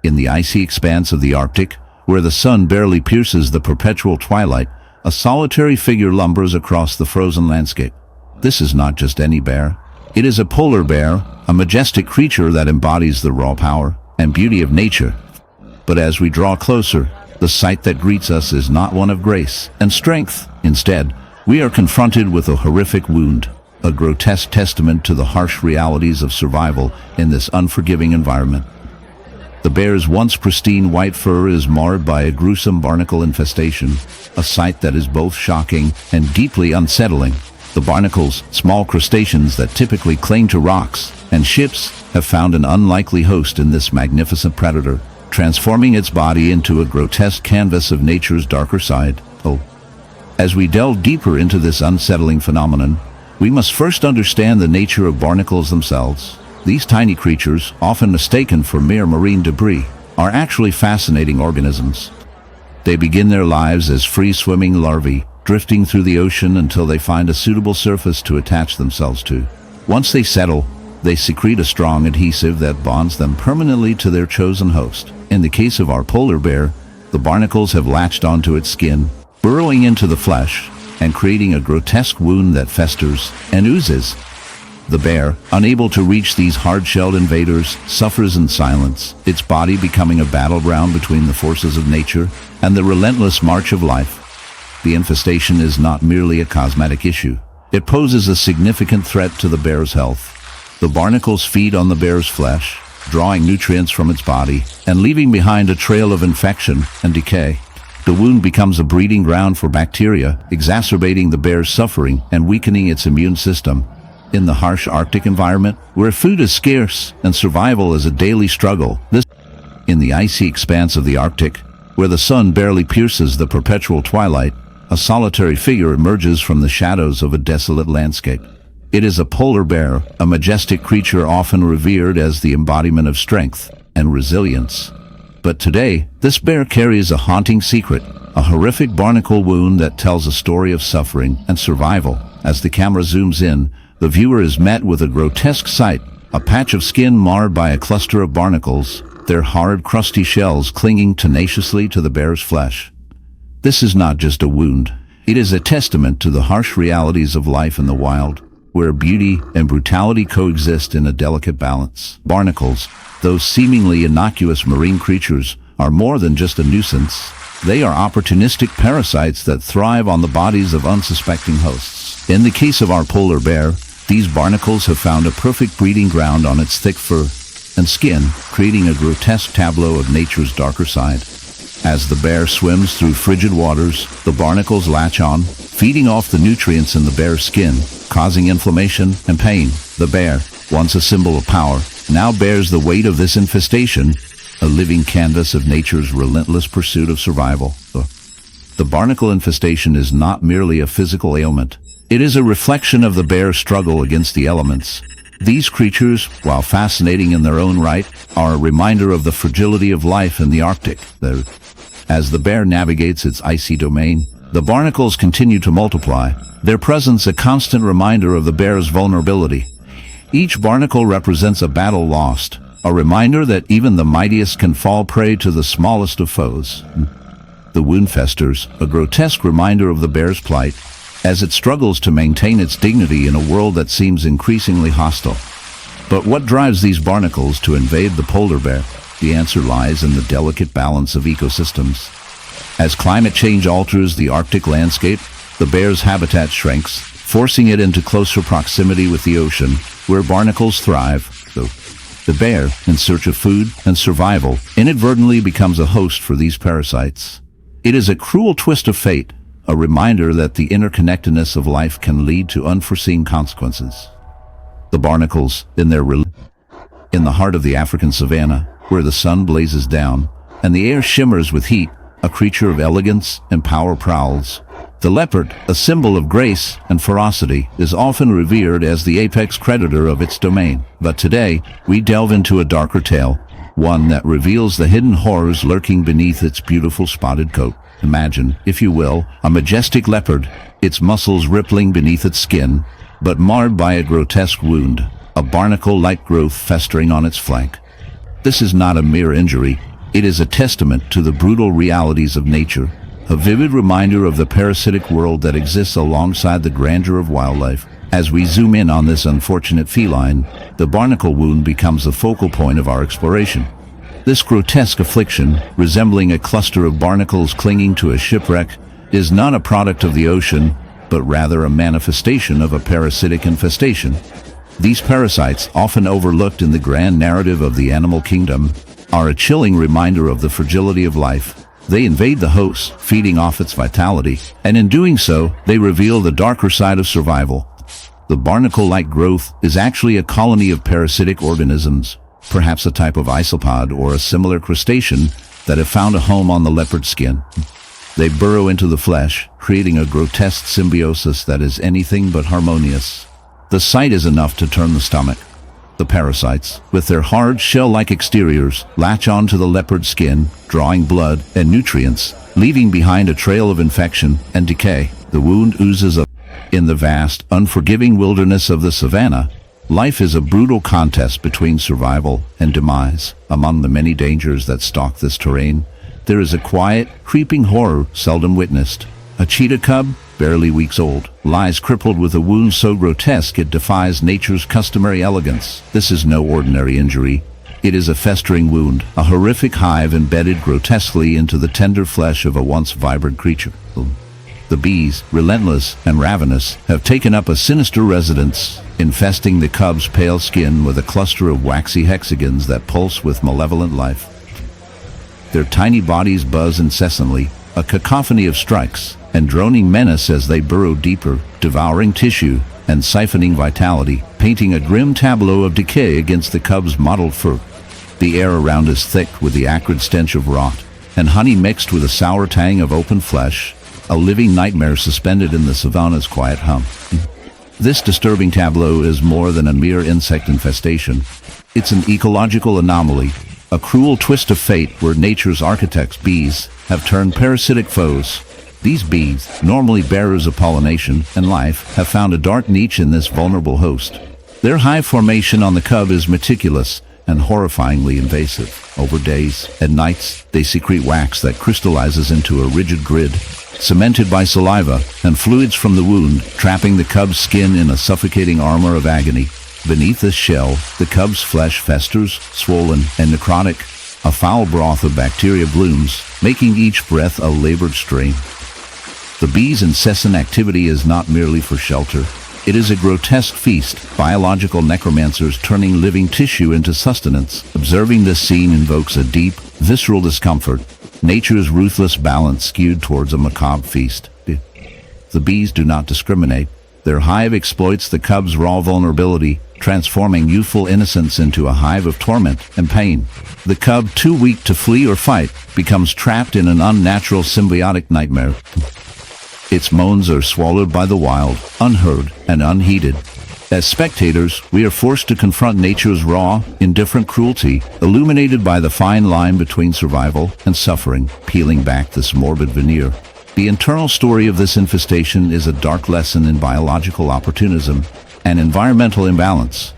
In the icy expanse of the Arctic, where the sun barely pierces the perpetual twilight, a solitary figure lumbers across the frozen landscape. This is not just any bear. It is a polar bear, a majestic creature that embodies the raw power and beauty of nature. But as we draw closer, the sight that greets us is not one of grace and strength. Instead, we are confronted with a horrific wound, a grotesque testament to the harsh realities of survival in this unforgiving environment. The bear's once pristine white fur is marred by a gruesome barnacle infestation, a sight that is both shocking and deeply unsettling. The barnacles, small crustaceans that typically cling to rocks and ships, have found an unlikely host in this magnificent predator, transforming its body into a grotesque canvas of nature's darker side. As we delve deeper into this unsettling phenomenon, we must first understand the nature of barnacles themselves. These tiny creatures, often mistaken for mere marine debris, are actually fascinating organisms. They begin their lives as free-swimming larvae, drifting through the ocean until they find a suitable surface to attach themselves to. Once they settle, they secrete a strong adhesive that bonds them permanently to their chosen host. In the case of our polar bear, the barnacles have latched onto its skin, burrowing into the flesh and creating a grotesque wound that festers and oozes. The bear, unable to reach these hard-shelled invaders, suffers in silence, its body becoming a battleground between the forces of nature and the relentless march of life. The infestation is not merely a cosmetic issue. It poses a significant threat to the bear's health. The barnacles feed on the bear's flesh, drawing nutrients from its body and leaving behind a trail of infection and decay. The wound becomes a breeding ground for bacteria, exacerbating the bear's suffering and weakening its immune system. In the harsh Arctic environment, where food is scarce and survival is a daily struggle, in the icy expanse of the Arctic, where the sun barely pierces the perpetual twilight, a solitary figure emerges from the shadows of a desolate landscape. It is a polar bear, a majestic creature often revered as the embodiment of strength and resilience. But today, this bear carries a haunting secret, a horrific barnacle wound that tells a story of suffering and survival. As the camera zooms in, the viewer is met with a grotesque sight, a patch of skin marred by a cluster of barnacles, their hard, crusty shells clinging tenaciously to the bear's flesh. This is not just a wound. It is a testament to the harsh realities of life in the wild, where beauty and brutality coexist in a delicate balance. Barnacles, those seemingly innocuous marine creatures, are more than just a nuisance. They are opportunistic parasites that thrive on the bodies of unsuspecting hosts. In the case of our polar bear, these barnacles have found a perfect breeding ground on its thick fur and skin, creating a grotesque tableau of nature's darker side. As the bear swims through frigid waters, the barnacles latch on, feeding off the nutrients in the bear's skin, causing inflammation and pain. The bear, once a symbol of power, now bears the weight of this infestation, a living canvas of nature's relentless pursuit of survival. The barnacle infestation is not merely a physical ailment. It is a reflection of the bear's struggle against the elements. These creatures, while fascinating in their own right, are a reminder of the fragility of life in the Arctic. As the bear navigates its icy domain, the barnacles continue to multiply, their presence a constant reminder of the bear's vulnerability. Each barnacle represents a battle lost, a reminder that even the mightiest can fall prey to the smallest of foes. The wound festers, a grotesque reminder of the bear's plight, as it struggles to maintain its dignity in a world that seems increasingly hostile. But what drives these barnacles to invade the polar bear? The answer lies in the delicate balance of ecosystems. As climate change alters the Arctic landscape, the bear's habitat shrinks, forcing it into closer proximity with the ocean, where barnacles thrive. The bear, in search of food and survival, inadvertently becomes a host for these parasites. It is a cruel twist of fate, a reminder that the interconnectedness of life can lead to unforeseen consequences. The barnacles, in the heart of the African savanna, where the sun blazes down and the air shimmers with heat, a creature of elegance and power prowls. The leopard, a symbol of grace and ferocity, is often revered as the apex predator of its domain. But today, we delve into a darker tale, one that reveals the hidden horrors lurking beneath its beautiful spotted coat. Imagine, if you will, a majestic leopard, its muscles rippling beneath its skin, but marred by a grotesque wound, a barnacle-like growth festering on its flank. This is not a mere injury. It is a testament to the brutal realities of nature, a vivid reminder of the parasitic world that exists alongside the grandeur of wildlife. As we zoom in on this unfortunate feline, the barnacle wound becomes the focal point of our exploration. This grotesque affliction, resembling a cluster of barnacles clinging to a shipwreck, is not a product of the ocean, but rather a manifestation of a parasitic infestation. These parasites, often overlooked in the grand narrative of the animal kingdom, are a chilling reminder of the fragility of life. They invade the host, feeding off its vitality, and in doing so, they reveal the darker side of survival. The barnacle-like growth is actually a colony of parasitic organisms, perhaps a type of isopod or a similar crustacean that have found a home on the leopard skin. They burrow into the flesh, creating a grotesque symbiosis that is anything but harmonious. The sight is enough to turn the stomach. The parasites, with their hard shell-like exteriors, latch onto the leopard skin, drawing blood and nutrients, leaving behind a trail of infection and decay. The wound oozes up. In the vast, unforgiving wilderness of the savanna, life is a brutal contest between survival and demise. Among the many dangers that stalk this terrain, there is a quiet, creeping horror seldom witnessed. A cheetah cub, barely weeks old, lies crippled with a wound so grotesque it defies nature's customary elegance. This is no ordinary injury. It is a festering wound, a horrific hive embedded grotesquely into the tender flesh of a once vibrant creature. The bees, relentless and ravenous, have taken up a sinister residence, infesting the cub's pale skin with a cluster of waxy hexagons that pulse with malevolent life. Their tiny bodies buzz incessantly, a cacophony of strikes and droning menace as they burrow deeper, devouring tissue and siphoning vitality, painting a grim tableau of decay against the cub's mottled fur. The air around is thick with the acrid stench of rot, and honey mixed with a sour tang of open flesh, a living nightmare suspended in the savanna's quiet hum. This disturbing tableau is more than a mere insect infestation. It's an ecological anomaly, a cruel twist of fate where nature's architects, bees, have turned parasitic foes. These bees, normally bearers of pollination and life, have found a dark niche in this vulnerable host. Their hive formation on the cub is meticulous and horrifyingly invasive. Over days and nights, they secrete wax that crystallizes into a rigid grid, cemented by saliva and fluids from the wound, trapping the cub's skin in a suffocating armor of agony. Beneath this shell, the cub's flesh festers, swollen and necrotic. A foul broth of bacteria blooms, making each breath a labored strain. The bees' incessant activity is not merely for shelter. It is a grotesque feast, biological necromancers turning living tissue into sustenance. Observing this scene invokes a deep, visceral discomfort, nature's ruthless balance skewed towards a macabre feast. The bees do not discriminate. Their hive exploits the cub's raw vulnerability, transforming youthful innocence into a hive of torment and pain. The cub, too weak to flee or fight, becomes trapped in an unnatural symbiotic nightmare. Its moans are swallowed by the wild, unheard and unheeded. As spectators, we are forced to confront nature's raw, indifferent cruelty, illuminated by the fine line between survival and suffering, peeling back this morbid veneer. The internal story of this infestation is a dark lesson in biological opportunism and environmental imbalance.